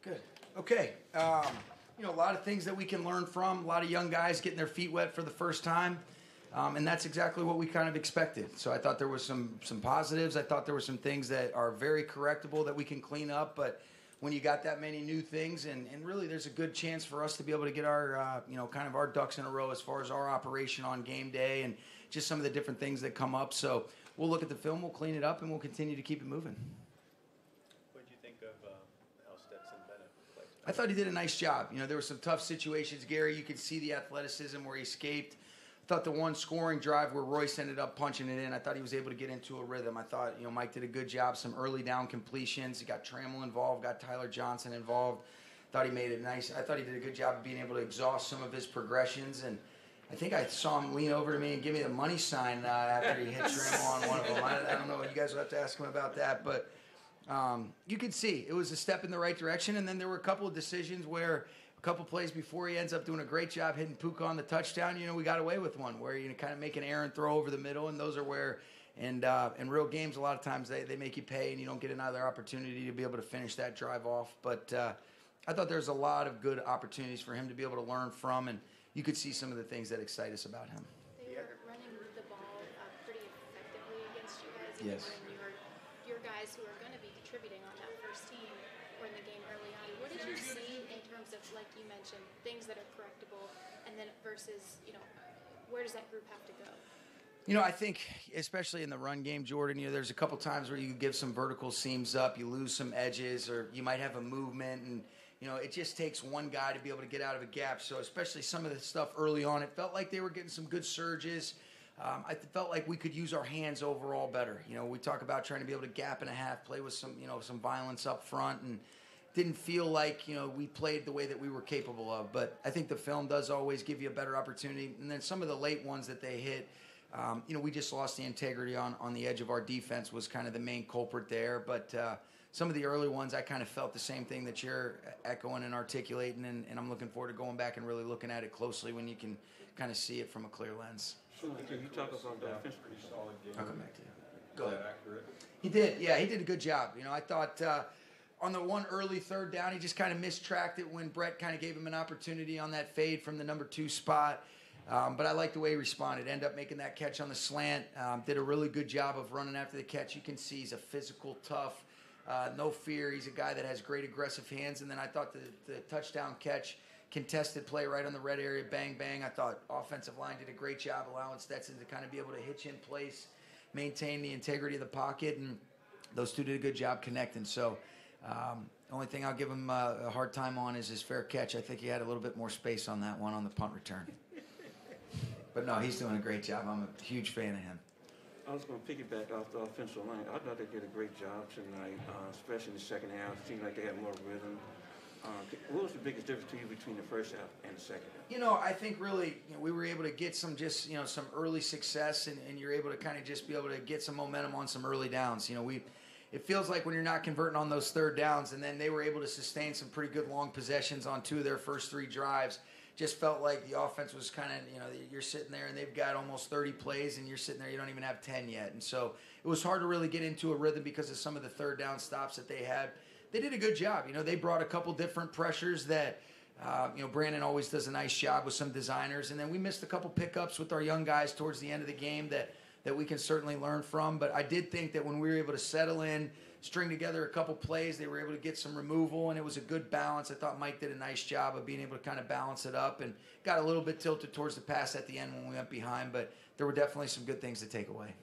Good. Okay. A lot of things that we can learn from. A lot of young guys getting their feet wet for the first time. And that's exactly what we kind of expected. So I thought there was some positives. I thought there were some things that are very correctable that we can clean up. But when you got that many new things, and really there's a good chance for us to be able to get our, kind of our ducks in a row as far as our operation on game day and just some of the different things that come up. So we'll look at the film, we'll clean it up, and we'll continue to keep it moving. What did you think of how Stetson Bennett played? I thought he did a nice job. There were some tough situations. Gary, you could see the athleticism where he escaped. I thought the one scoring drive where Royce ended up punching it in, I thought he was able to get into a rhythm. I thought, Mike did a good job. Some early down completions. He got Trammell involved, got Tyler Johnson involved. Thought he made it nice. I thought he did a good job of being able to exhaust some of his progressions. And I think I saw him lean over to me and give me the money sign after he hit Trammell on one of them. I don't know. You guys will have to ask him about that. But you could see it was a step in the right direction. And then there were a couple of decisions where a couple plays before he ends up doing a great job hitting Puka on the touchdown. We got away with one where you kind of make an errant throw over the middle, and those are where, in real games, a lot of times they make you pay, and you don't get another opportunity to be able to finish that drive off. But I thought there's a lot of good opportunities for him to be able to learn from, and you could see some of the things that excite us about him. They were running the ball pretty effectively against you guys, even Yes. when your guys who are going to be contributing on that first team were in the game early on. What did you see in terms of, like you mentioned, things that are correctable, and then versus, where does that group have to go? I think, especially in the run game, Jordan, there's a couple times where you give some vertical seams up, you lose some edges, or you might have a movement, and, it just takes one guy to be able to get out of a gap. So especially some of the stuff early on, it felt like they were getting some good surges. I felt like we could use our hands overall better. We talk about trying to be able to gap and a half, play with some violence up front, and didn't feel like, we played the way that we were capable of. But I think the film does always give you a better opportunity. And then some of the late ones that they hit, we just lost the integrity on the edge of our defense was kind of the main culprit there. But some of the early ones, I kind of felt the same thing that you're echoing and articulating. And I'm looking forward to going back and really looking at it closely when you can kind of see it from a clear lens. Sean, can you talk about the offense? I'll come back to you. Go ahead. He did. Yeah, he did a good job. I thought on the one early third down, he just kind of mistracked it when Brett kind of gave him an opportunity on that fade from the number 2 spot. But I like the way he responded. Ended up making that catch on the slant. Did a really good job of running after the catch. You can see he's a physical, tough, no fear. He's a guy that has great aggressive hands. And then I thought the touchdown catch, contested play right on the red area, bang, bang. I thought offensive line did a great job allowing Stetson to kind of be able to hitch in place, maintain the integrity of the pocket, and those two did a good job connecting. So the only thing I'll give him a hard time on is his fair catch. I think he had a little bit more space on that one on the punt return. But no, he's doing a great job. I'm a huge fan of him. I was going to piggyback off the offensive line. I thought they did a great job tonight, especially in the second half. It seemed like they had more rhythm. What was the biggest difference to you between the first half and the second half? I think really we were able to get some some early success, and you're able to kind of just be able to get some momentum on some early downs. It feels like when you're not converting on those third downs, and then they were able to sustain some pretty good long possessions on 2 of their first 3 drives. Just felt like the offense was kind of, you're sitting there and they've got almost 30 plays and you're sitting there, you don't even have 10 yet. And so it was hard to really get into a rhythm because of some of the third down stops that they had. They did a good job. They brought a couple different pressures that, Brandon always does a nice job with some designers. And then we missed a couple pickups with our young guys towards the end of the game that we can certainly learn from. But I did think that when we were able to settle in, string together a couple plays, they were able to get some removal, and it was a good balance. I thought Mike did a nice job of being able to kind of balance it up, and got a little bit tilted towards the pass at the end when we went behind, but there were definitely some good things to take away.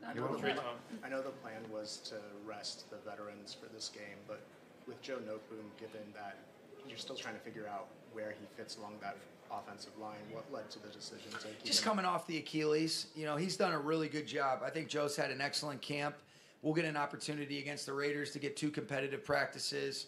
I know the plan was to rest the veterans for this game, but with Joe Noteboom, given that you're still trying to figure out where he fits along that offensive line, what led to the decision to keep Just him? coming off the Achilles, he's done a really good job. I think Joe's had an excellent camp. We'll get an opportunity against the Raiders to get 2 competitive practices.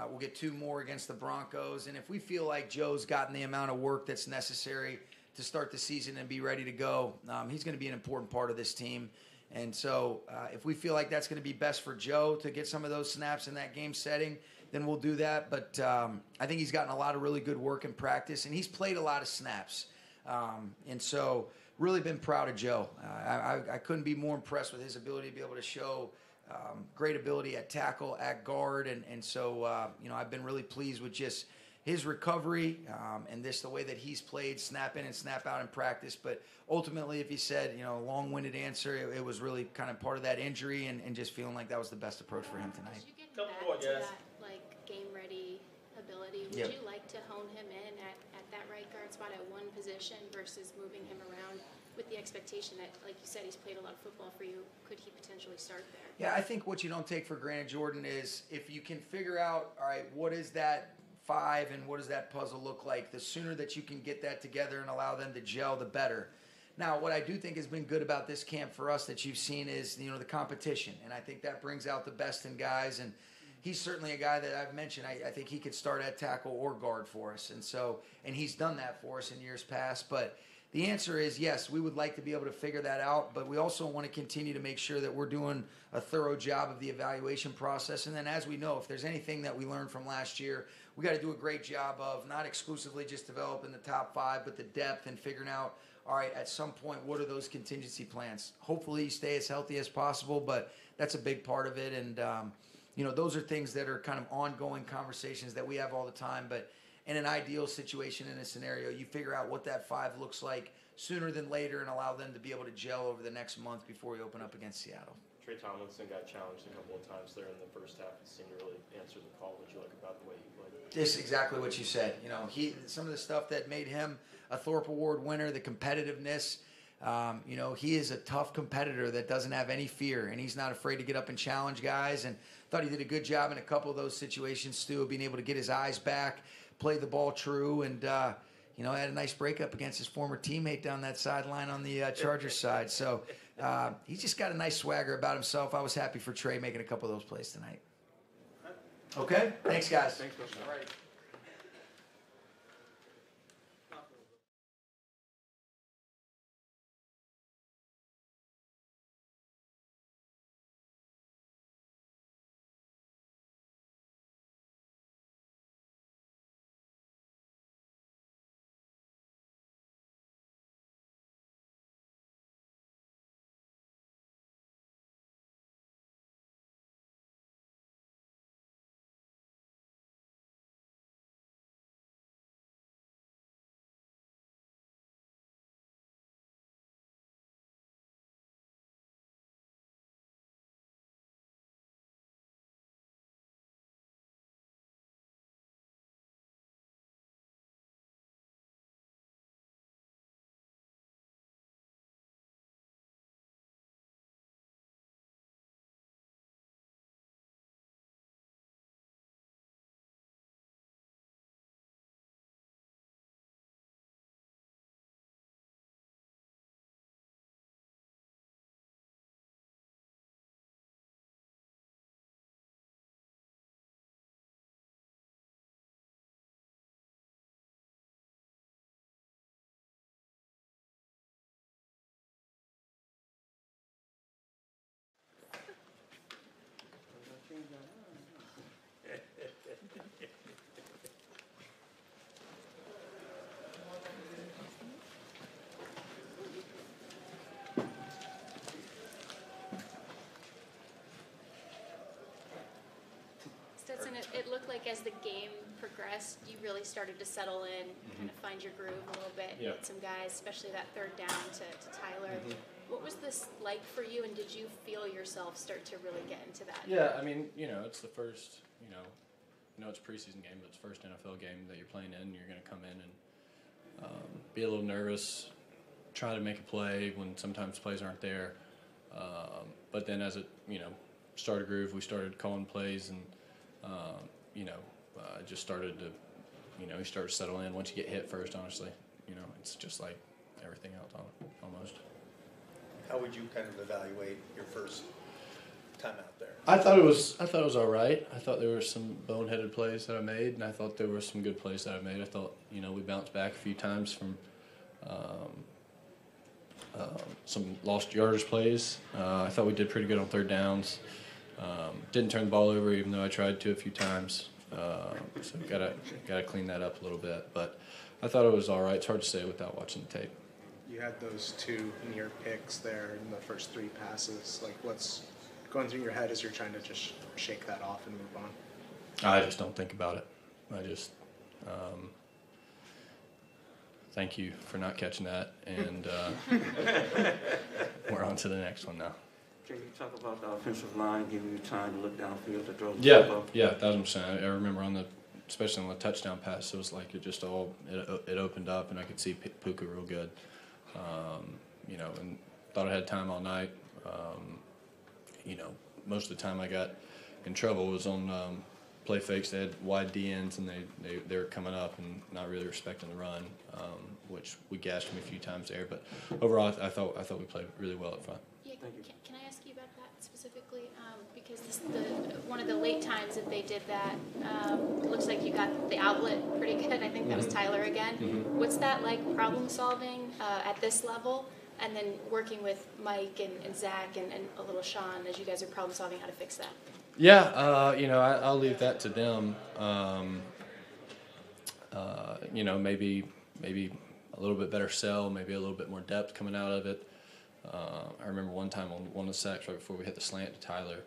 We'll get 2 more against the Broncos. And if we feel like Joe's gotten the amount of work that's necessary to start the season and be ready to go, he's going to be an important part of this team. And so if we feel like that's going to be best for Joe to get some of those snaps in that game setting, then we'll do that. But I think he's gotten a lot of really good work in practice, and he's played a lot of snaps. And so really been proud of Joe. I couldn't be more impressed with his ability to be able to show great ability at tackle, at guard, and so I've been really pleased with just his recovery and the way that he's played, snap in and snap out in practice. But ultimately, if you said, long-winded answer, it was really kind of part of that injury and just feeling like that was the best approach for him tonight. As you get back to that game-ready ability, would you like to hone him in at that right guard spot at one position versus moving him around with the expectation that, like you said, he's played a lot of football for you? Could he potentially start there? Yeah, I think what you don't take for granted, Jordan, is if you can figure out, all right, what is that 5 and what does that puzzle look like, the sooner that you can get that together and allow them to gel, the better. Now, what I do think has been good about this camp for us that you've seen is, the competition. And I think that brings out the best in guys. And he's certainly a guy that I've mentioned. I think he could start at tackle or guard for us. And he's done that for us in years past. But the answer is yes, we would like to be able to figure that out, but we also want to continue to make sure that we're doing a thorough job of the evaluation process. And then as we know, if there's anything that we learned from last year, we got to do a great job of not exclusively just developing the top 5, but the depth and figuring out, all right, at some point, what are those contingency plans? Hopefully you stay as healthy as possible, but that's a big part of it. And, those are things that are kind of ongoing conversations that we have all the time, but in an ideal situation, in a scenario, you figure out what that 5 looks like sooner than later and allow them to be able to gel over the next month before we open up against Seattle. Trey Tomlinson got challenged a couple of times there in the first half. He seemed to really answer the call. What you like about the way he played? This is exactly what you said. Some of the stuff that made him a Thorpe Award winner, the competitiveness. He is a tough competitor that doesn't have any fear, and he's not afraid to get up and challenge guys. And thought he did a good job in a couple of those situations, Stu, of being able to get his eyes back, play the ball true, and had a nice breakup against his former teammate down that sideline on the Chargers side. So he's just got a nice swagger about himself. I was happy for Trey making a couple of those plays tonight. Okay? Thanks, guys. Thanks, Coach. All right. Stetson, it looked like as the game progressed, you really started to settle in, kind of find your groove a little bit, hit some guys, especially that third down to Tyler. What was this like for you, and did you feel yourself start to really get into that? Yeah, I mean, it's the first, it's a preseason game, but it's the first NFL game that you're playing in. You're going to come in and be a little nervous, try to make a play when sometimes plays aren't there. But then as it, started groove, we started calling plays and, just started to, you start to settle in once you get hit first, honestly. It's just like everything else almost. How would you kind of evaluate your first time out there? I thought it was all right. I thought there were some boneheaded plays that I made, and I thought there were some good plays that I made. I thought, we bounced back a few times from some lost yardage plays. I thought we did pretty good on third downs. Didn't turn the ball over, even though I tried to a few times. So gotta clean that up a little bit. But I thought it was all right. It's hard to say without watching the tape. You had those 2 near picks there in the first 3 passes. Like, what's going through your head as you're trying to just shake that off and move on? I just don't think about it. I just thank you for not catching that, and we're on to the next one now. Can you talk about the offensive line giving you time to look downfield to throw the Yeah, football? yeah, 1,000%. I remember especially on the touchdown pass, it was like it opened up, and I could see Puka real good. And thought I had time all night. Most of the time I got in trouble was on play fakes. They had wide DNs, and they were coming up and not really respecting the run, which we gashed them a few times there. But overall, I thought we played really well up front. Yeah, Thank you. can I ask you about that specifically? Because one of the late times that they did that, it looks like you got the outlet pretty good. I think that was Tyler again. Mm-hmm. What's that like, problem solving at this level? And then working with Mike and Zach and a little Sean as you guys are problem solving how to fix that. Yeah, I'll leave that to them. Maybe a little bit better sell, maybe a little bit more depth coming out of it. I remember one time on one of the sacks right before we hit the slant to Tyler,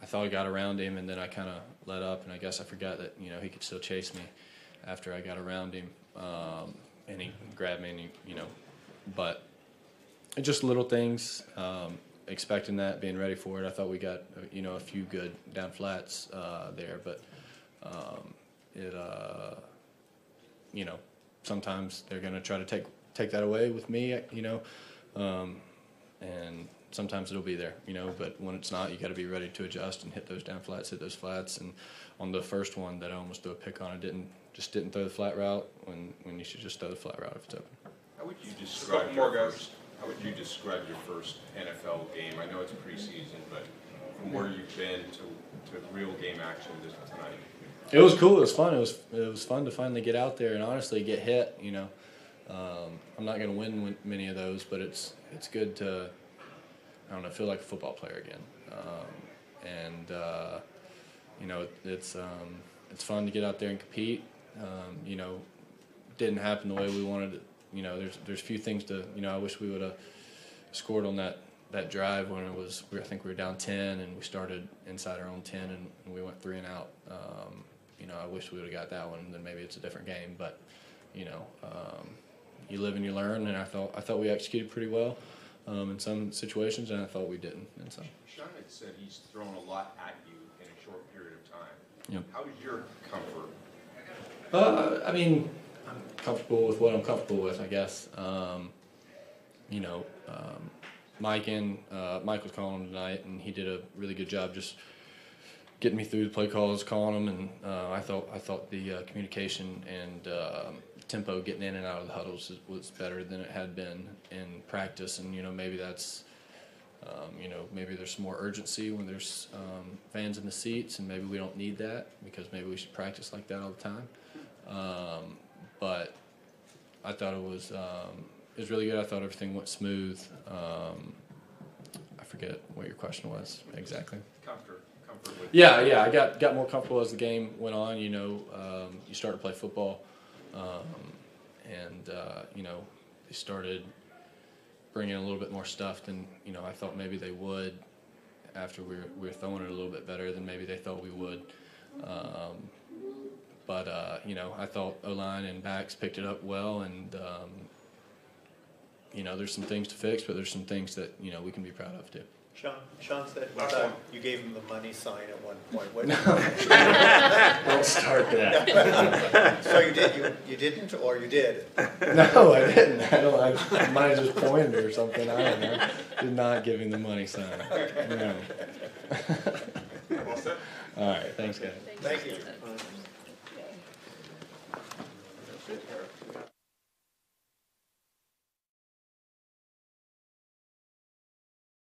I thought I got around him, and then I kind of let up, and I guess I forgot that he could still chase me after I got around him, and he grabbed me, and but just little things. Expecting that, being ready for it. I thought we got a few good down flats there, but sometimes they're going to try to take that away with me, and sometimes it'll be there, but when it's not, you got to be ready to adjust and hit those down flats, hit those flats. And on the first one that I almost threw a pick on, I didn't throw the flat route when you should just throw the flat route if it's open. How would you describe your first NFL game? I know it's preseason, but from where you've been to real game action tonight. It was cool. It was fun. It was fun to finally get out there and honestly get hit. I'm not going to win many of those, but it's good to feel like a football player again. It's fun to get out there and compete. Didn't happen the way we wanted it. There's a few things I wish we would have scored on that drive when I think we were down 10 and we started inside our own 10 and we went 3 and out. I wish we would have got that one, and then maybe it's a different game. But you live and you learn, and I thought we executed pretty well in some situations, and I thought we didn't in some. Sean had said he's thrown a lot at you in a short period of time. Yep. How's your comfort? I'm comfortable with what I'm comfortable with, I guess. Mike was calling him tonight, and he did a really good job just getting me through the play calls, calling them, and I thought the communication and tempo getting in and out of the huddles was better than it had been in practice. And maybe that's maybe there's some more urgency when there's fans in the seats, and maybe we don't need that because maybe we should practice like that all the time. But I thought it was really good. I thought everything went smooth. I forget what your question was exactly. Comfort with. Yeah. I got more comfortable as the game went on. You start to play football, and they started bringing in a little bit more stuff than I thought maybe they would. After we were throwing it a little bit better than maybe they thought we would. But I thought O-line and backs picked it up well, and there's some things to fix, but there's some things that we can be proud of too. Sean said one time you gave him the money sign at one point. What? Don't start that. So you didn't, or you did? No, I didn't. I might have just pointed or something. I don't know. Did not give him the money sign. No. Well said. All right. Thanks, guys. Thank you.